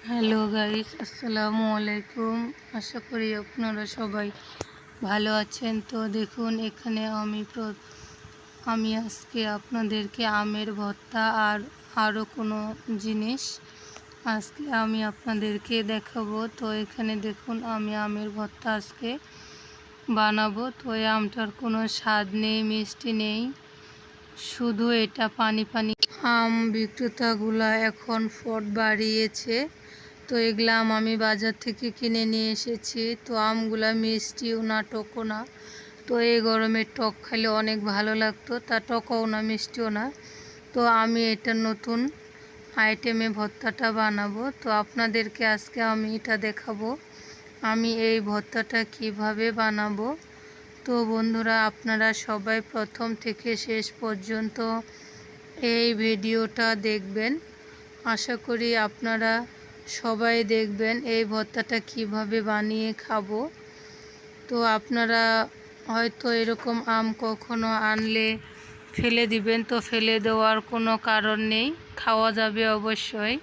Hello guys, আসসালামু আলাইকুম। আশা করি আপনারা সবাই ভালো আছেন। তো দেখুন, এখানে আমি আজকে আপনাদেরকে আমের ভর্তা আর আরও কোনো জিনিস আজকে আমি আপনাদেরকে দেখাবো। তো এখানে দেখুন, আমি আমের ভর্তা আজকে বানাবো। তো এই আমটার কোনো স্বাদ নেই, মিষ্টি নেই, শুধু এটা পানি পানি। আম বিক্রেতাগুলা এখন ফট বাড়িয়েছে। তো এগুলা আম আমি বাজার থেকে কিনে নিয়ে এসেছি। তো আমগুলা মিষ্টিও না, টকও না। তো এই গরমে টক খেলে অনেক ভালো লাগতো, তা টকও না, মিষ্টিও না। তো আমি এটা নতুন আইটেমে ভর্তাটা বানাবো। তো আপনাদেরকে আজকে আমি এটা দেখাবো, আমি এই ভর্তাটা কিভাবে বানাবো। তো বন্ধুরা, আপনারা সবাই প্রথম থেকে শেষ পর্যন্ত এই ভিডিওটা দেখবেন। আশা করি আপনারা সবাই দেখবেন এই ভর্তাটা কিভাবে বানিয়ে খাবো। তো আপনারা হয়তো এরকম আম কখনো আনলে ফেলে দিবেন, তো ফেলে দেওয়ার কোনো কারণ নেই, খাওয়া যাবে অবশ্যই।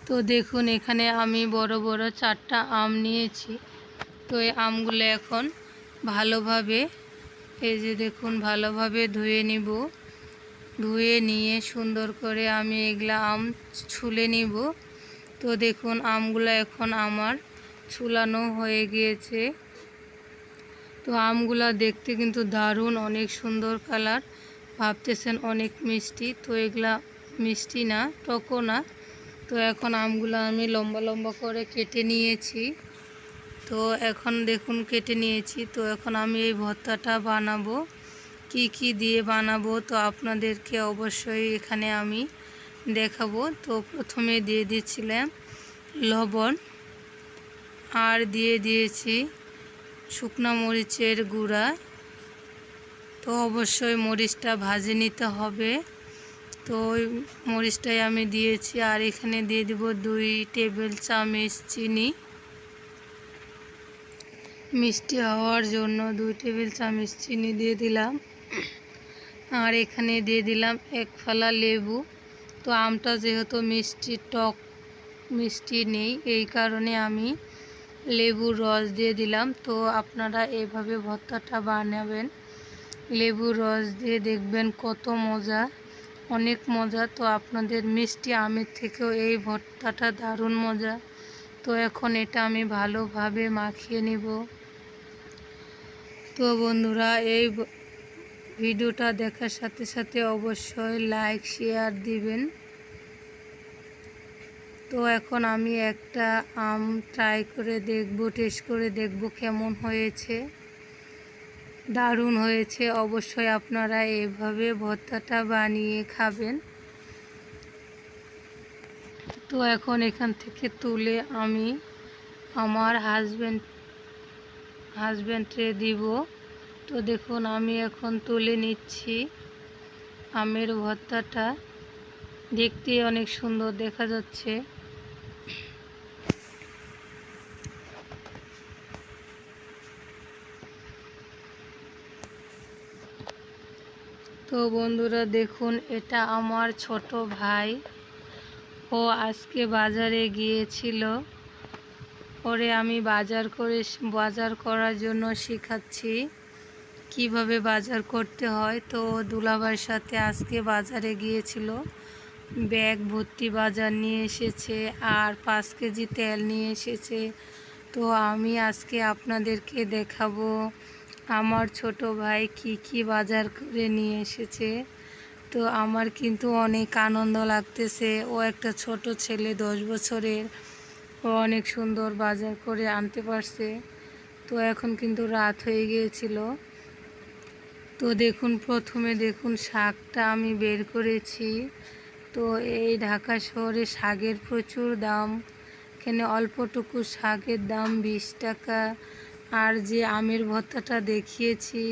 তো দেখুন, এখানে আমি বড় বড় 4টা আম নিয়েছি। তো এই আমগুলো এখন ভালোভাবে, এই যে দেখুন, ভালোভাবে ধুয়ে নিব। ধুয়ে নিয়ে সুন্দর করে আমি এগুলা আম ছুলে নিব। তো দেখুন, আমগুলো এখন আমার ছুলানো হয়ে গিয়েছে। তো আমগুলা দেখতে কিন্তু দারুণ, অনেক সুন্দর কালার। ভাবতেছেন অনেক মিষ্টি, তো এগুলা মিষ্টি না, টকও না। তো এখন আমগুলো আমি লম্বা লম্বা করে কেটে নিয়েছি। তো এখন দেখুন, কেটে নিয়েছি। তো এখন আমি এই ভর্তাটা বানাবো। কি কি দিয়ে বানাবো তো আপনাদেরকে অবশ্যই এখানে আমি দেখাবো। তো প্রথমে দিয়ে দিয়েছিলাম লবণ, আর দিয়ে দিয়েছি শুকনো মরিচের গুঁড়া। তো অবশ্যই মরিচটা ভাজে নিতে হবে। তো ওই মরিচটাই আমি দিয়েছি। আর এখানে দিয়ে দিব 2 টেবিল চামচ চিনি, মিষ্টি হওয়ার জন্য 2 টেবিল চামচ চিনি দিয়ে দিলাম। আর এখানে দিয়ে দিলাম 1 ফালা লেবু। তো আমটা যেহেতু মিষ্টি, টক মিষ্টি নেই, এই কারণে আমি লেবুর রস দিয়ে দিলাম। তো আপনারা এইভাবে ভর্তাটা বানাবেন, লেবুর রস দিয়ে, দেখবেন কত মজা, অনেক মজা। তো আপনাদের মিষ্টি আমের থেকেও এই ভর্তাটা দারুণ মজা। তো এখন এটা আমি ভালোভাবে মাখিয়ে নিব। তো বন্ধুরা, এই ভিডিওটা দেখার সাথে সাথে অবশ্যই লাইক শেয়ার দিবেন। তো এখন আমি একটা আম ট্রাই করে দেখব, টেস্ট করে দেখব কেমন হয়েছে। দারুণ হয়েছে। অবশ্যই আপনারা এইভাবে ভর্তাটা বানিয়ে খাবেন। তো এখন এখান থেকে তুলে আমি আমার হাজব্যান্ডে দিব। তো দেখুন, আমি এখন তুলে নিচ্ছি আমের ভর্তাটা। দেখতে অনেক সুন্দর দেখা যাচ্ছে। তো বন্ধুরা দেখুন, এটা আমার ছোট ভাই। ও আজকে বাজারে গিয়েছিল। ওরে আমি বাজার করার জন্য শেখাচ্ছি কিভাবে বাজার করতে হয়। তো দুলাভাইয়ের সাথে আজকে বাজারে গিয়েছিল, ব্যাগ ভর্তি বাজার নিয়ে এসেছে, আর 5 কেজি তেল নিয়ে এসেছে। তো আমি আজকে আপনাদেরকে দেখাবো আমার ছোট ভাই কি কি বাজার করে নিয়ে এসেছে। তো আমার কিন্তু অনেক আনন্দ লাগতেছে। ও একটা ছোট ছেলে, 10 বছরের, ও অনেক সুন্দর বাজার করে আনতে পারছে। তো এখন কিন্তু রাত হয়ে গিয়েছিল। তো দেখুন, প্রথমে দেখুন শাকটা আমি বের করেছি। তো এই ঢাকা শহরে শাকের প্রচুর দাম। এখানে অল্পটুকু শাকের দাম 20 টাকা। আর যে আমের ভর্তাটা দেখিয়েছি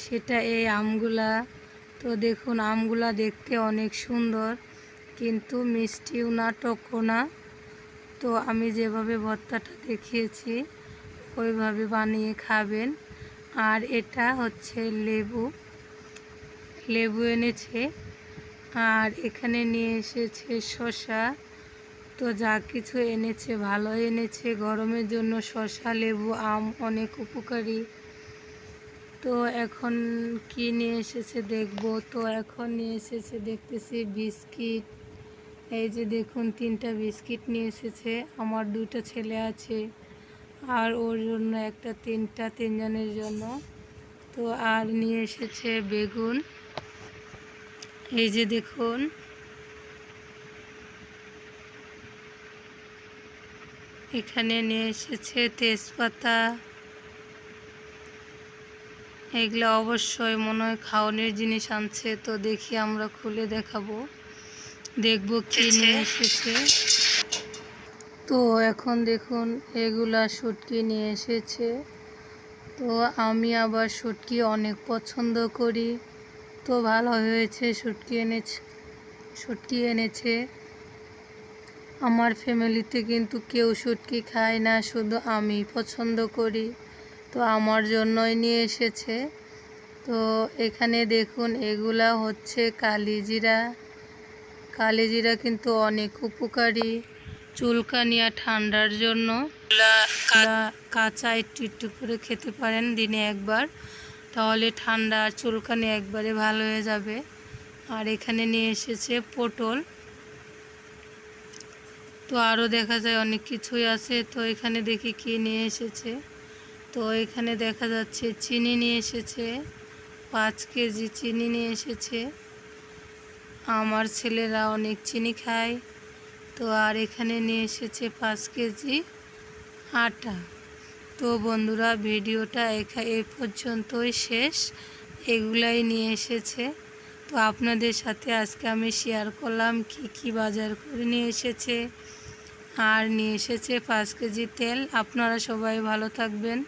সেটা এই আমগুলা। তো দেখুন, আমগুলা দেখতে অনেক সুন্দর, কিন্তু মিষ্টিও না, টকও না। তো আমি যেভাবে ভর্তাটা দেখিয়েছি ওইভাবে বানিয়ে খাবেন। আর এটা হচ্ছে লেবু এনেছে। আর এখানে নিয়ে এসেছে শসা। তো যা কিছু এনেছে ভালো এনেছে, গরমের জন্য শসা, লেবু, আম অনেক উপকারী। তো এখন কি নিয়ে এসেছে দেখব। তো এখন নিয়ে এসেছে দেখতেছি বিস্কিট। এই যে দেখুন 3টা বিস্কিট নিয়ে এসেছে। আমার 2টা ছেলে আছে আর ওর জন্য একটা, 3জনের জন্য। তো আর নিয়ে এসেছে বেগুন। এই যে দেখুন এখানে নিয়ে এসেছে তেজপাতা। এগুলো অবশ্যই মনে হয় খাওয়ানোর জিনিস আনছে। তো দেখি আমরা খুলে দেখাবো, দেখব কি নিয়ে এসেছে। তো এখন দেখুন এগুলা শুটকি নিয়ে এসেছে। তো আমি আবার শুটকি অনেক পছন্দ করি। তো ভালো হয়েছে, শুটকি এনেছে। আমার ফ্যামিলিতে কিন্তু কেউ শুটকি খায় না, শুধু আমি পছন্দ করি। তো আমার জন্যই নিয়ে এসেছে। তো এখানে দেখুন এগুলা হচ্ছে কালিজিরা। কালিজিরা কিন্তু অনেক উপকারী, চুলকানি আর ঠান্ডার জন্য। কাঁচা একটু একটু করে খেতে পারেন দিনে একবার, তাহলে ঠান্ডা আর চুলকানি একবারে ভালো হয়ে যাবে। আর এখানে নিয়ে এসেছে পটল। তো আরও দেখা যায় অনেক কিছুই আছে। তো এখানে দেখি কি নিয়ে এসেছে। তো এখানে দেখা যাচ্ছে চিনি নিয়ে এসেছে, 5 কেজি চিনি নিয়ে এসেছে। আমার ছেলেরা অনেক চিনি খায়। তো আর এখানে নিয়ে এসেছে 5 কেজি আটা। তো বন্ধুরা ভিডিওটা এই পর্যন্তই শেষ। এগুলাই নিয়ে এসেছে। তো আপনাদের সাথে আজকে আমি শেয়ার করলাম কি কি বাজার করে নিয়ে এসেছে। আর নিয়ে এসেছে 5 কেজি তেল। আপনারা সবাই ভালো থাকবেন।